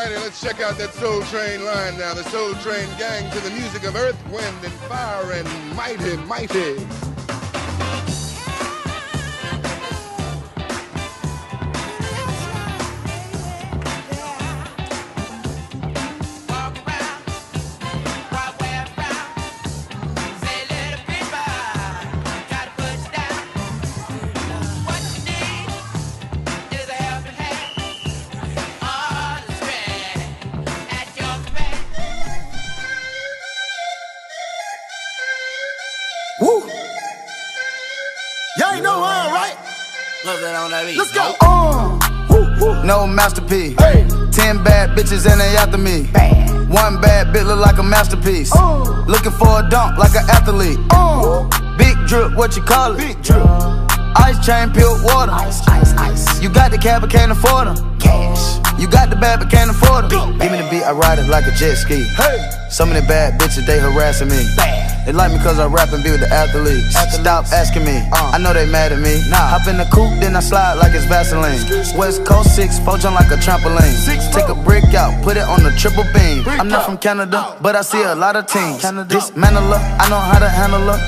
righty, let's check out that Soul Train line now. The Soul Train gang to the music of Earth, Wind, and Fire and Mighty, Mighty. Woo! Y'all ain't know how, right? Let's go. No masterpiece. Hey. 10 bad bitches and they after me. Bad. One bad bitch look like a masterpiece. Looking for a dunk like an athlete. Big drip, what you call it? Big drip. Ice chain, pure water. Ice, ice, ice. You got the cab but can't afford them. Cash. You got the bad but can't afford them. Big Give me the beat, I ride it like a jet ski. Hey. Some of the bad bitches, they harassing me. Bad. They like me cause I rap and be with the athletes. Stop asking me, I know they mad at me. Hop in the coupe, then I slide like it's Vaseline. West Coast 6, jump like a trampoline. Take a brick out, put it on the triple beam. I'm not from Canada, but I see a lot of teams. Dismantle her, I know how to handle her.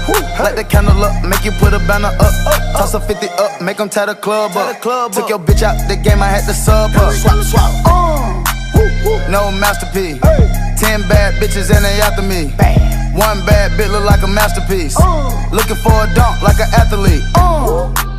Light the candle up, make you put a banner up. Toss a 50 up, make them tie the club up. Took your bitch out the game, I had to sub up. Swap, swap. No masterpiece. 10 bad bitches and they after me. Bad. One bad bitch look like a masterpiece. Looking for a dunk like an athlete.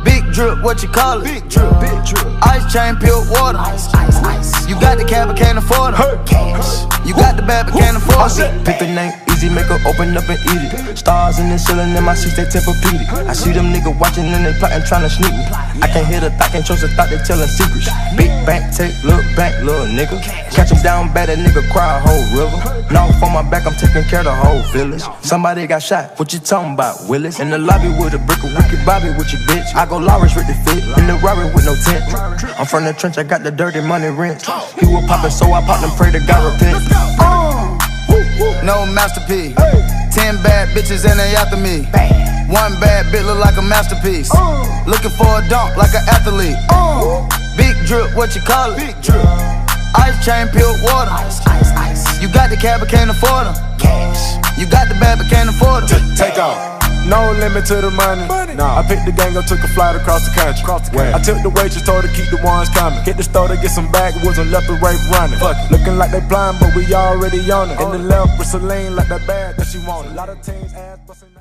Big drip, what you call it? Big drip, big drip. Ice chain, pure water. Ice, ice, ice. You got the cab but can't afford it. Cash. You got the bad but can't afford it. Pick the name, easy, make her open up and eat it. Stars in the ceiling in my seats, they Tempur-Pedic. I see them niggas watching and they plotting, trying to sneak me. I can't hear the thought, can't trust the thought, they telling secrets. Big bank, take, look back, little nigga. Catch him down bad, that nigga cry a whole river. Now on my back, I'm taking care of the whole village. Somebody got shot, what you talking about, Willis? In the lobby with a brick of Ricky Bobby with your bitch. I go Lawrence with the fit, in the Rari with no tent. I'm from the trench, I got the dirty money rent. He was poppin', so I popped and pray to God repent. No masterpiece. 10 bad bitches and they after me. Bad. One bad bitch look like a masterpiece. Looking for a dunk like an athlete. Big drip, what you call it? Big drip. Ice chain, pure water. Ice, ice, ice. You got the cab but can't afford them. Cash. You got the bad but can't afford them. Take off. No limit to the money. Nah. I picked the gang up, took a flight across the country. I took the waitress, told her keep the ones coming. Hit the store to get some backwoods and left and right running. Looking like they blind, but we already on it. In the left with Celine, like that bag that she wanted. A lot of teams ass busting.